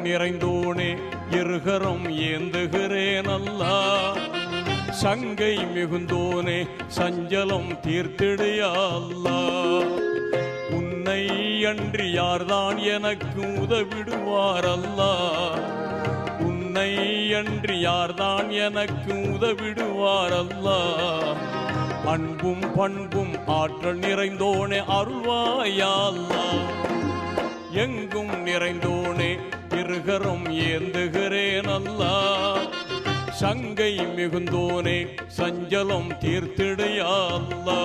நிறைந்தோனே இருகரம் ஏந்துகிறேன் அல்லா. சங்கை மிகுந்தோனே சஞ்சலம் தீர்த்திடையா அல்லா. உன்னை அன்றி யார்தான் எனக்கு உதவிடுவார் அல்லா. உன்னை அன்றி யார்தான் எனக்கு உதவிடுவார் அல்லா. அன்பும் பண்பும் ஆற்றல் நிறைந்தோனே அருள்வாயா அல்லா. எங்கும் நிறைந்தோனே இருகரம் ஏந்துகிறேன் அல்லா. சங்கை மிகுந்தோனே சஞ்சலம் தீர்த்திடையா அல்லா.